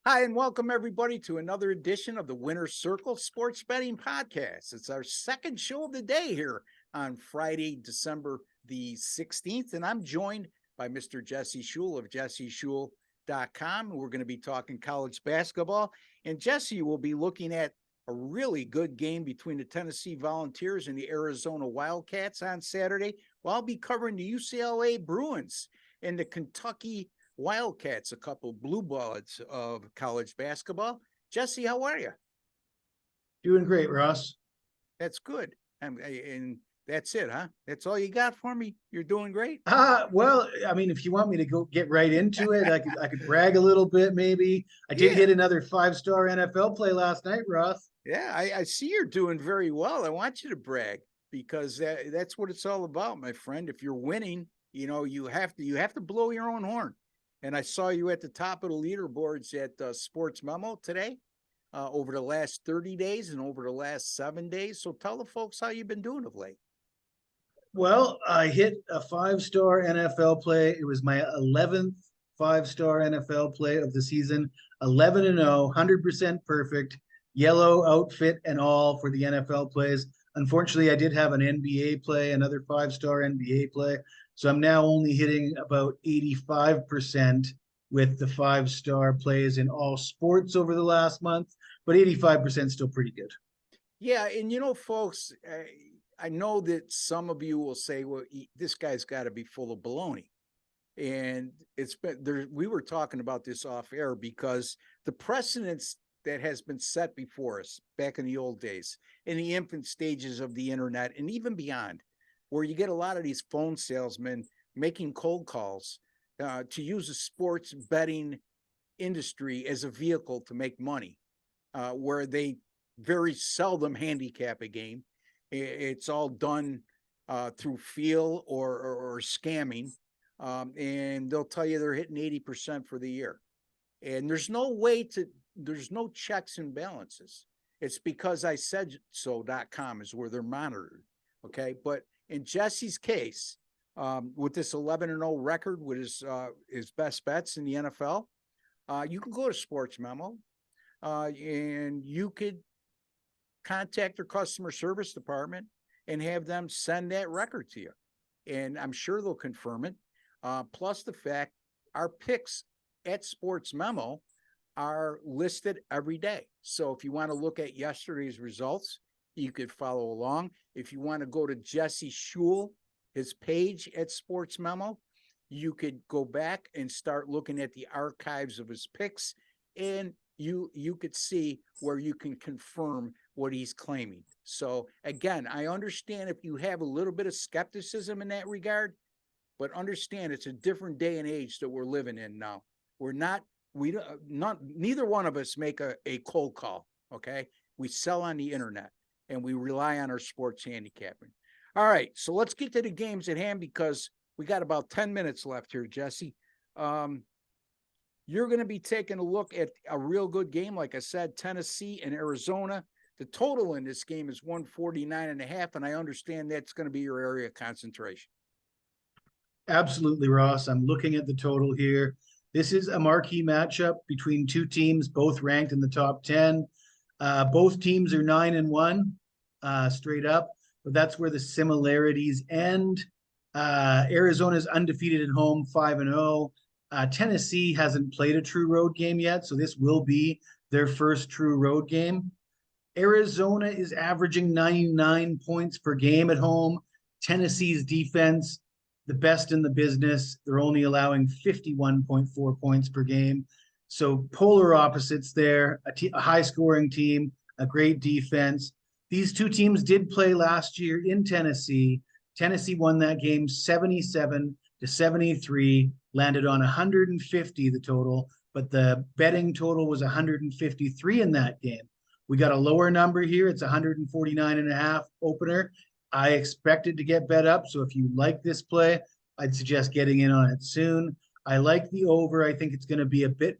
Hi, and welcome everybody to another edition of the Winner's Circle Sports Betting Podcast. It's our second show of the day here on Friday, December the 16th, and I'm joined by Mr. Jesse Shule of jesseshule.com. We're going to be talking college basketball, and Jesse will be looking at a really good game between the Tennessee Volunteers and the Arizona Wildcats on Saturday. Well, I'll be covering the UCLA Bruins and the Kentucky Wildcats, a couple blue bloods of college basketball. Jesse, how are you? Doing great, Ross. That's good. And that's it, huh? That's all you got for me? You're doing great? Well, I mean, if you want me to go get right into it, I could brag a little bit, maybe. I did Yeah. hit another 5-star NFL play last night, Ross. Yeah, I see you're doing very well. I want you to brag because that's what it's all about, my friend. If you're winning, you have to blow your own horn. And I saw you at the top of the leaderboards at Sports Memo today, over the last 30 days and over the last 7 days. So tell the folks how you've been doing of late. Well, I hit a 5-star NFL play. It was my 11th 5-star NFL play of the season. 11-0, 100% perfect, yellow outfit and all for the NFL plays. Unfortunately, I did have an NBA play, another 5-star NBA play. So I'm now only hitting about 85% with the 5-star plays in all sports over the last month, but 85% still pretty good. Yeah, and folks, I know that some of you will say, "Well, this guy's got to be full of baloney," and it's been there. We were talking about this off air because the precedence that has been set before us back in the old days, in the infant stages of the internet, and even beyond, where you get a lot of these phone salesmen making cold calls to use the sports betting industry as a vehicle to make money, where they very seldom handicap a game. It's all done through feel or scamming, and they'll tell you they're hitting 80% for the year. And there's no checks and balances. It's because I said so.com is where they're monitored. Okay. But in Jesse's case, with this 11-0 record with his best bets in the NFL, you can go to Sports Memo, and you could contact their customer service department and have them send that record to you. And I'm sure they'll confirm it. Plus the fact our picks at Sports Memo are listed every day. So if you want to look at yesterday's results, you could follow along. If you want to go to Jesse Shule, his page at Sports Memo, you could go back and start looking at the archives of his picks, and you could see where you can confirm what he's claiming. So again, I understand if you have a little bit of skepticism in that regard, but understand it's a different day and age that we're living in now. We're not we not neither one of us make a cold call. Okay, we sell on the internet and we rely on our sports handicapping. All right, so let's get to the games at hand because we got about 10 minutes left here, Jesse. Um, you're going to be taking a look at a real good game. Like I said, Tennessee and Arizona. The total in this game is 149.5, and I understand that's going to be your area of concentration. Absolutely, Ross. I'm looking at the total here. This is a marquee matchup between two teams, both ranked in the top 10. Both teams are 9-1, straight up, but that's where the similarities end. Arizona's undefeated at home, 5-0. Tennessee hasn't played a true road game yet, so this will be their first true road game. Arizona is averaging 99 points per game at home. Tennessee's defense, the best in the business. They're only allowing 51.4 points per game. So polar opposites there, a high scoring team, a great defense. These two teams did play last year in Tennessee. Tennessee won that game 77-73, landed on 150 the total, but the betting total was 153 in that game. We got a lower number here. It's 149.5 opener. I expected to get bet up. So if you like this play, I'd suggest getting in on it soon. I like the over. I think it's going to be a bit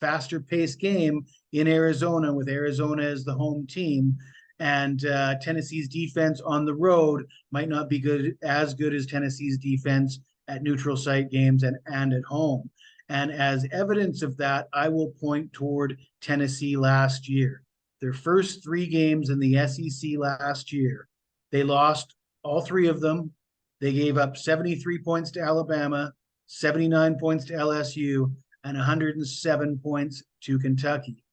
faster paced game in Arizona with Arizona as the home team. And Tennessee's defense on the road might not be as good as Tennessee's defense at neutral site games and at home. And as evidence of that, I will point toward Tennessee last year. Their first 3 games in the SEC last year, they lost all 3 of them. They gave up 73 points to Alabama, 79 points to LSU, and 107 points to Kentucky.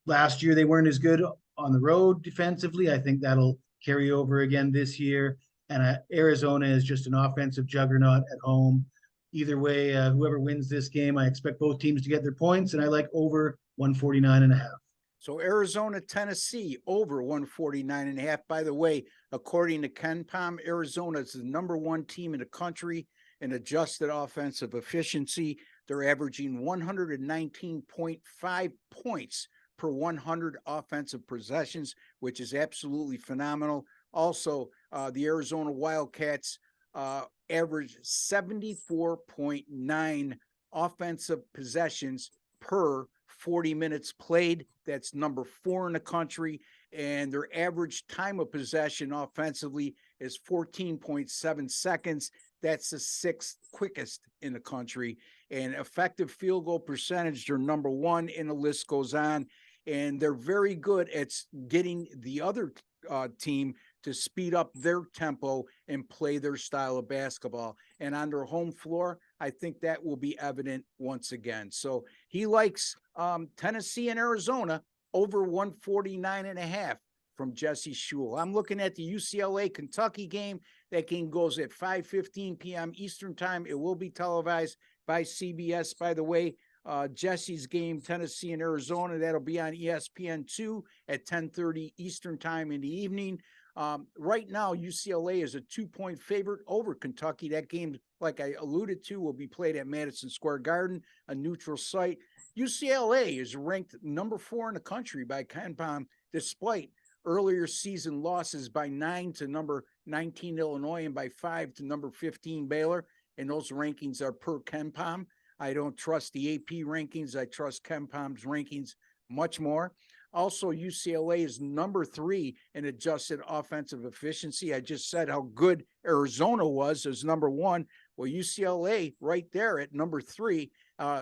Last year, they weren't as good on the road defensively. I think that'll carry over again this year. And Arizona is just an offensive juggernaut at home. Either way, whoever wins this game, I expect both teams to get their points, and I like over 149.5. So Arizona, Tennessee over 149.5. By the way, according to KenPom, Arizona is the #1 team in the country in adjusted offensive efficiency. They're averaging 119.5 points per 100 offensive possessions, which is absolutely phenomenal. Also, the Arizona Wildcats average 74.9 offensive possessions per 40 minutes played. That's #4 in the country. And their average time of possession offensively is 14.7 seconds. That's the 6th quickest in the country. And effective field goal percentage, they're #1, and the list goes on. And they're very good at getting the other team to speed up their tempo and play their style of basketball. And on their home floor, I think that will be evident once again. So he likes Tennessee and Arizona over 149.5 from Jesse Shule. I'm looking at the UCLA Kentucky game. That game goes at 5:15 p.m. Eastern time. It will be televised by CBS, by the way. Jesse's game, Tennessee and Arizona, that'll be on ESPN2 at 10:30 Eastern time in the evening. Right now, UCLA is a 2-point favorite over Kentucky. That game, like I alluded to, will be played at Madison Square Garden, a neutral site. UCLA is ranked #4 in the country by KenPom, despite earlier season losses by 9 to #19 Illinois and by 5 to #15 Baylor. And those rankings are per KenPom. I don't trust the AP rankings. I trust KenPom's rankings much more. Also, UCLA is #3 in adjusted offensive efficiency. I just said how good Arizona was as #1. Well, UCLA right there at #3,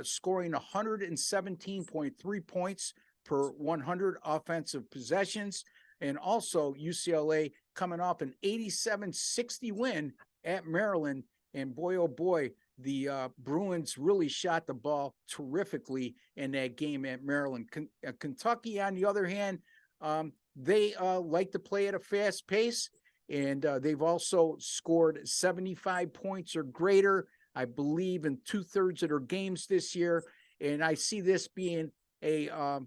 scoring 117.3 points per 100 offensive possessions. And also UCLA coming off an 87-60 win at Maryland. And boy, oh boy, the Bruins really shot the ball terrifically in that game at Maryland. Kentucky, on the other hand, they like to play at a fast pace, and they've also scored 75 points or greater, I believe, in 2/3 of their games this year. And I see this being a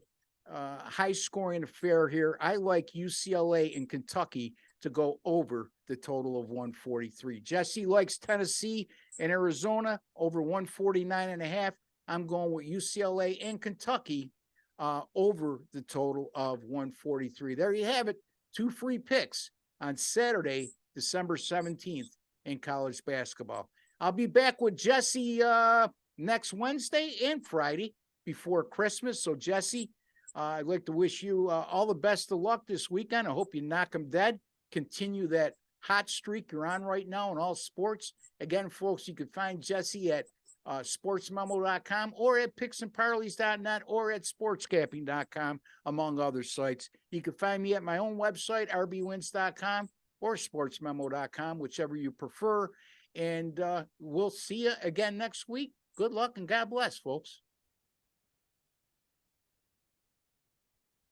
high-scoring affair here. I like UCLA and Kentucky to go over the total of 143. Jesse likes Tennessee and Arizona over 149.5. I'm going with UCLA and Kentucky over the total of 143. There you have it. 2 free picks on Saturday, December 17th in college basketball. I'll be back with Jesse next Wednesday and Friday before Christmas. So, Jesse, I'd like to wish you all the best of luck this weekend. I hope you knock them dead. Continue that hot streak you're on right now in all sports. Again, folks, you can find Jesse at sportsmemo.com or at picksandparleys.net or at sportscapping.com, among other sites. You can find me at my own website, rbwins.com or sportsmemo.com, whichever you prefer. And we'll see you again next week. Good luck and God bless, folks.